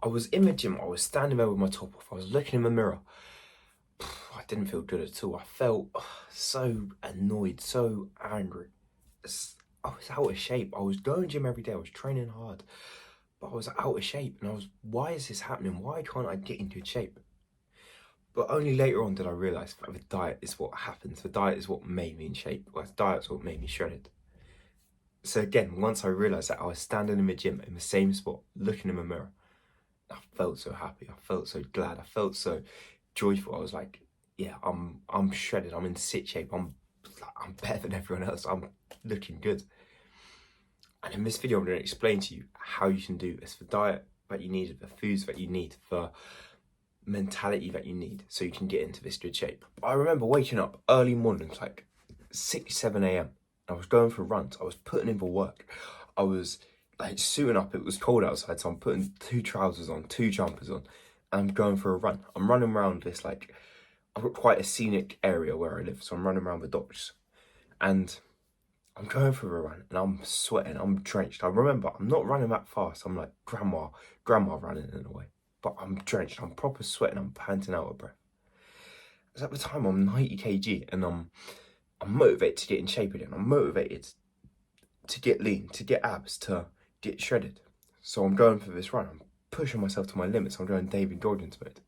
I was in the gym, I was standing there with my top off, I was looking in the mirror. I didn't feel good at all. I felt so annoyed, so angry. I was out of shape. I was going gym every day, I was training hard, but I was out of shape. And I was, why is this happening? Why can't I get in good shape? But only later on did I realise that the diet is what happens. The diet is what made me in shape. Well, the diet's what made me shredded. So again, once I realised that, I was standing in the gym in the same spot, looking in the mirror, I felt so happy. I felt so glad. I felt so joyful. I was like, yeah, I'm shredded. I'm in sit shape. I'm better than everyone else. I'm looking good. And in this video, I'm going to explain to you how you can do this, the diet that you need, the foods that you need, the mentality that you need, so you can get into this good shape. I remember waking up early mornings, like 6, 7 a.m. I was going for runs. I was putting in the work. I was like suiting up. It was cold outside, so I'm putting 2 trousers on, 2 jumpers on, and I'm going for a run. I'm running around this, like, I've got quite a scenic area where I live, so I'm running around the docks, and I'm going for a run, and I'm sweating, I'm drenched. I remember I'm not running that fast. I'm like grandma running in a way, but I'm drenched. I'm proper sweating. I'm panting out of breath. Because at the time I'm 90 kg, and I'm motivated to get in shape again. I'm motivated to get lean, to get abs, to get shredded. So I'm going for this run. I'm pushing myself to my limits. I'm going David Goggins mode.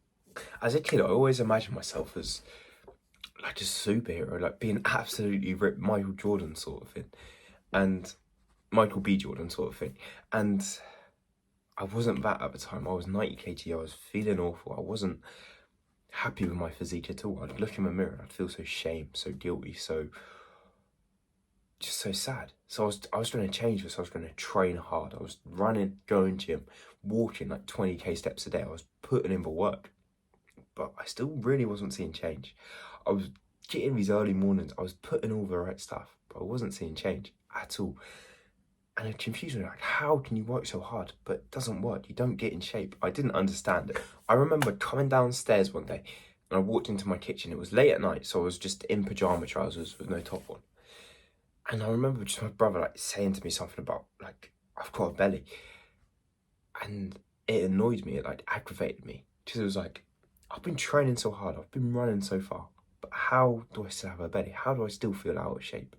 As a kid, I always imagined myself as like a superhero, like being absolutely ripped, Michael Jordan sort of thing, and Michael B. Jordan sort of thing. And I wasn't that at the time. I was 90 kg. I was feeling awful. I wasn't happy with my physique at all. I'd look in the mirror and I'd feel so shamed, so guilty, so just so sad. So I was going to change this. I was going to train hard. I was running, going gym, walking like 20k steps a day. I was putting in the work, but I still really wasn't seeing change. I was getting these early mornings. I was putting all the right stuff, but I wasn't seeing change at all. And it confused me, like, how can you work so hard, but it doesn't work? You don't get in shape. I didn't understand it. I remember coming downstairs one day and I walked into my kitchen. It was late at night, so I was just in pajama trousers with no top on. And I remember just my brother like saying to me something about like, I've got a belly. And it annoyed me, it like aggravated me. Because it was like, I've been training so hard, I've been running so far, but how do I still have a belly? How do I still feel out of shape?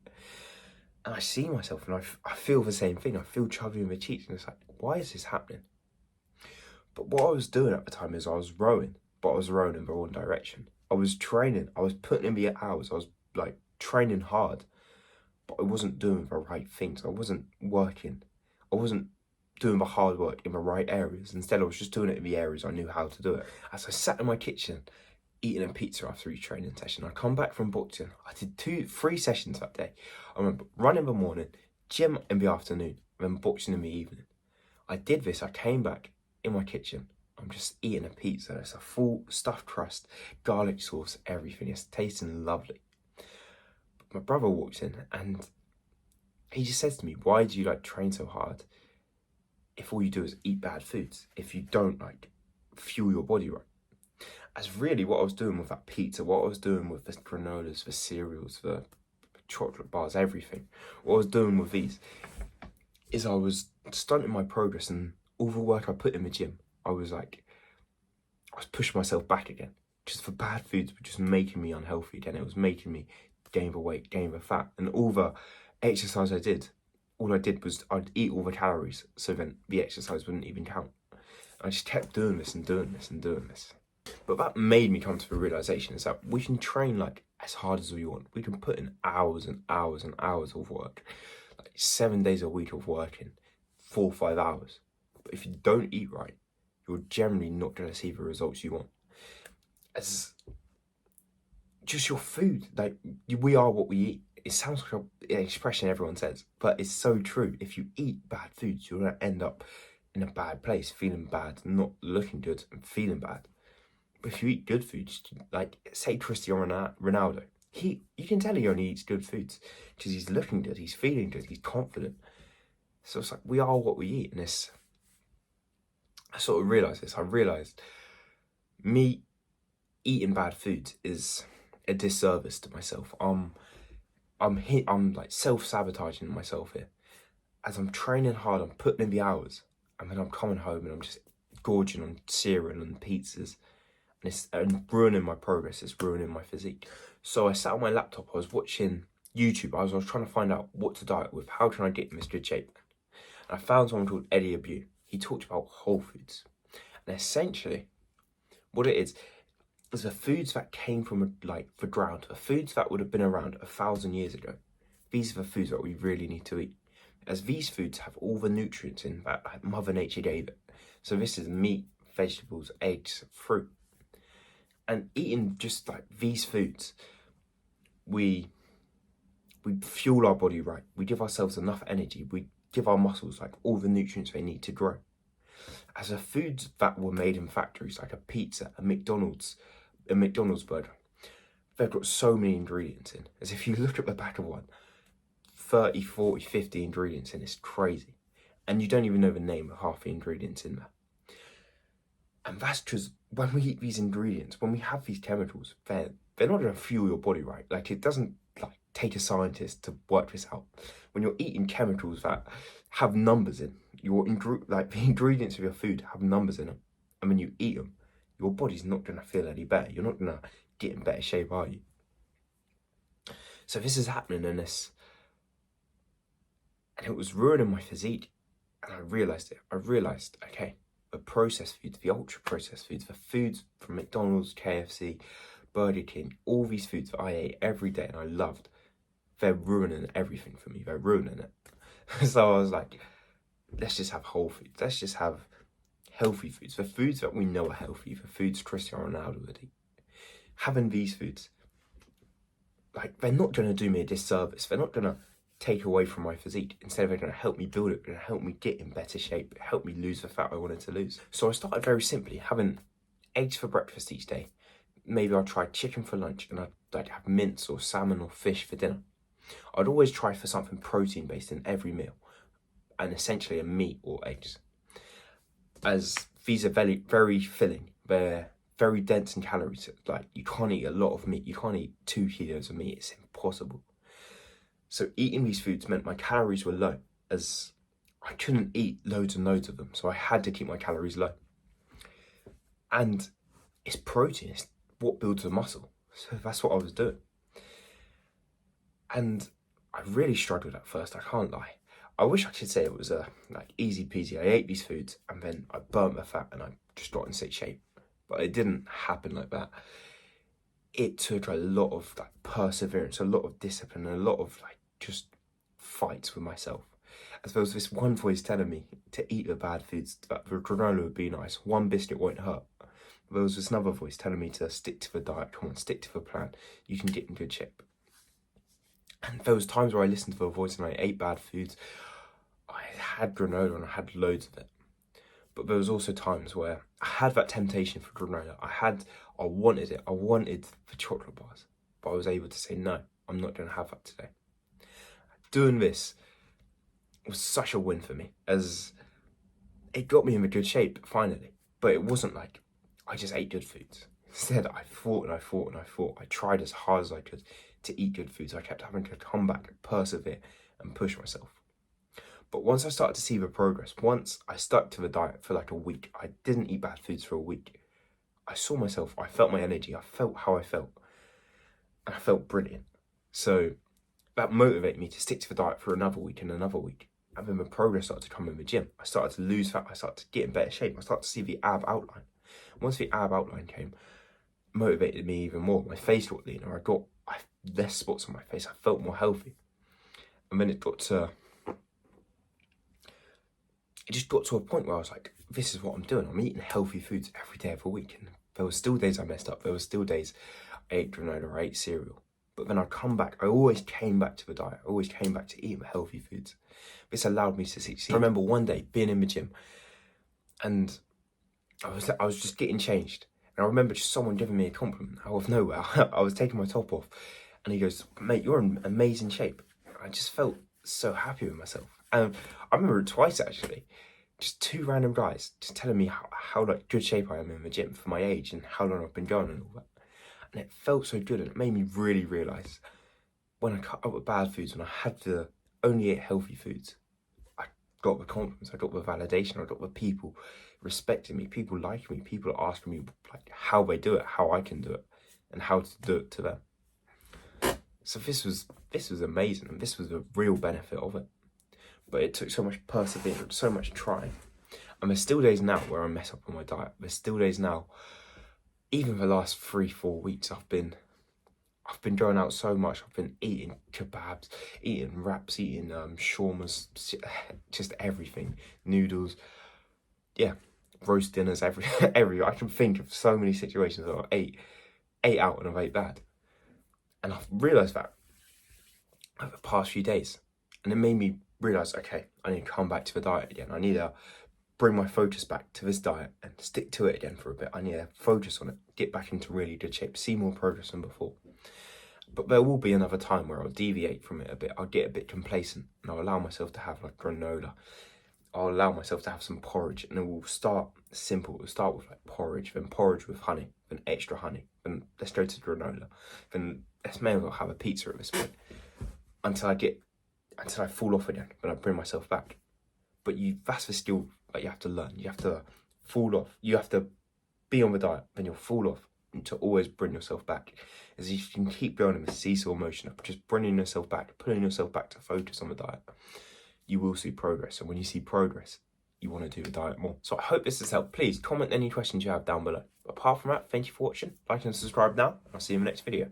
And I see myself and I feel the same thing. I feel chubby in the cheeks, and it's like, why is this happening? But what I was doing at the time is I was rowing, but I was rowing in the wrong direction. I was training, I was putting in the hours, I was like training hard, but I wasn't doing the right things. I wasn't working. I wasn't doing the hard work in the right areas. Instead, I was just doing it in the areas I knew how to do it. As I sat in my kitchen, eating a pizza after each training session, I come back from boxing. I did 3 sessions that day. I remember running in the morning, gym in the afternoon, then boxing in the evening. I did this. I came back in my kitchen. I'm just eating a pizza. It's a full stuffed crust, garlic sauce, everything. It's tasting lovely. But my brother walks in and he just says to me, why do you like train so hard if all you do is eat bad foods, if you don't like fuel your body right? As really what I was doing with that pizza, what I was doing with the granolas, the cereals, the chocolate bars, everything, what I was doing with these is I was stunting my progress, and all the work I put in the gym, I was pushing myself back again. Just the bad foods were just making me unhealthy again. It was making me gain the weight, gain the fat, and all the exercise I did, all I did was I'd eat all the calories, so then the exercise wouldn't even count. I just kept doing this and doing this and doing this. But that made me come to the realization is that we can train like as hard as we want. We can put in hours and hours and hours of work, like 7 days a week of working, 4 or 5 hours. But if you don't eat right, you're generally not going to see the results you want. As just your food, like we are what we eat. It sounds like an expression everyone says, but it's so true. If you eat bad foods, you're going to end up in a bad place, feeling bad, not looking good and feeling bad. But if you eat good foods, like say Cristiano Ronaldo, you can tell he only eats good foods because he's looking good, he's feeling good, he's confident. So it's like we are what we eat, and I sort of realised this. I realised me eating bad foods is a disservice to myself. I'm like self-sabotaging myself here. As I'm training hard, I'm putting in the hours, and then I'm coming home and I'm just gorging on cereal and pizzas, and ruining my progress. It's ruining my physique. So I sat on my laptop. I was watching YouTube. I was trying to find out what to diet with. How can I get in this good shape? And I found someone called Eddie Abu. He talked about whole foods, and essentially, what it is the foods that came from the ground, the foods that would have been around 1,000 years ago. These are the foods that we really need to eat, as these foods have all the nutrients in that Mother Nature gave it. So this is meat, vegetables, eggs, fruit. And eating just these foods, we fuel our body right. We give ourselves enough energy. We give our muscles all the nutrients they need to grow. As the foods that were made in factories, like a pizza, a McDonald's burger, they've got so many ingredients in. As if you look at the back of one, 30, 40, 50 ingredients in, it's crazy. And you don't even know the name of half the ingredients in there. And that's because when we eat these ingredients, when we have these chemicals, they're not going to fuel your body right. It doesn't take a scientist to work this out. When you're eating chemicals that have numbers in, the ingredients of your food have numbers in them, and when you eat them, your body's not going to feel any better. You're not going to get in better shape, are you? So this is happening in this, and it was ruining my physique, and I realised it. I realised, okay, the processed foods, the ultra processed foods, the foods from McDonald's, KFC, Burger King, all these foods that I ate every day and I loved, they're ruining everything for me. They're ruining it. So I was like, let's just have whole foods. Let's just have healthy foods. The foods that we know are healthy, the foods Cristiano Ronaldo would eat. Having these foods, they're not going to do me a disservice. They're not going to take away from my physique. Instead, they're going to help me build it. They're going to help me get in better shape, help me lose the fat I wanted to lose. So I started very simply, having eggs for breakfast each day. Maybe I'd try chicken for lunch, and I'd have mince or salmon or fish for dinner. I'd always try for something protein-based in every meal, and essentially a meat or eggs. As these are very, very filling. They're very dense in calories. You can't eat a lot of meat. You can't eat 2 kilos of meat. It's impossible. So eating these foods meant my calories were low, as I couldn't eat loads and loads of them. So I had to keep my calories low. And it's protein. It's what builds the muscle. So that's what I was doing. And I really struggled at first, I can't lie. I wish I could say it was easy peasy. I ate these foods and then I burnt the fat and I just got in sick shape. But it didn't happen like that. It took a lot of perseverance, a lot of discipline, and a lot of just fights with myself. As there was this one voice telling me to eat the bad foods, that the granola would be nice, one biscuit won't hurt. There was this another voice telling me to stick to the diet, come on, stick to the plan, you can get in good shape. And there was times where I listened to the voice and I ate bad foods. I had granola and I had loads of it. But there was also times where I had that temptation for granola. I wanted it. I wanted the chocolate bars. But I was able to say, no, I'm not going to have that today. Doing this was such a win for me, as it got me in a good shape, finally. But it wasn't I just ate good foods. Instead, I fought and I fought and I fought. I tried as hard as I could to eat good foods. I kept having to come back, persevere, and push myself. But once I started to see the progress, once I stuck to the diet for a week, I didn't eat bad foods for a week. I saw myself, I felt my energy, I felt how I felt. And I felt brilliant. So that motivated me to stick to the diet for another week and another week. And then the progress started to come in the gym. I started to lose fat, I started to get in better shape, I started to see the ab outline. Once the ab outline came, it motivated me even more. My face got leaner, I had less spots on my face, I felt more healthy. And then it just got to a point where I was like, this is what I'm doing. I'm eating healthy foods every day of the week. And there were still days I messed up. There were still days I ate granola, I ate cereal. But then I'd come back. I always came back to the diet. I always came back to eating healthy foods. This allowed me to succeed. I remember one day being in the gym and I was just getting changed. And I remember just someone giving me a compliment out of nowhere. I was taking my top off and he goes, mate, you're in amazing shape. I just felt so happy with myself. And I remember it twice actually. Just 2 random guys just telling me how good shape I am in the gym for my age and how long I've been going and all that. And it felt so good, and it made me really realise when I cut out with bad foods, when I had to only eat healthy foods, I got the confidence, I got the validation, I got the people respecting me, people liking me, people asking me like how they do it, how I can do it, and how to do it to them. So this was amazing, and this was a real benefit of it. But it took so much perseverance, so much trying. And there's still days now where I mess up on my diet. There's still days now, even the last 3-4 weeks, I've been going out so much. I've been eating kebabs, eating wraps, eating shawarmas, just everything, noodles, yeah, roast dinners, every. I can think of so many situations that I ate out and I've ate bad, and I've realised that over the past few days, and it made me realise, okay, I need to come back to the diet again. I need to bring my focus back to this diet and stick to it again for a bit. I need to focus on it, get back into really good shape, see more progress than before. But there will be another time where I'll deviate from it a bit. I'll get a bit complacent and I'll allow myself to have like granola. I'll allow myself to have some porridge, and it will start simple. It'll start with like porridge, then porridge with honey, then extra honey, then let's go to granola, then let's maybe I'll have a pizza at this point until I fall off again. Then I bring myself back. But that's the skill that you have to learn. You have to fall off. You have to be on the diet, then you'll fall off, and to always bring yourself back. As you can keep going in the seesaw motion of just bringing yourself back, putting yourself back to focus on the diet, you will see progress. And when you see progress, you want to do the diet more. So I hope this has helped. Please comment any questions you have down below. Apart from that, thank you for watching. Like and subscribe now. I'll see you in the next video.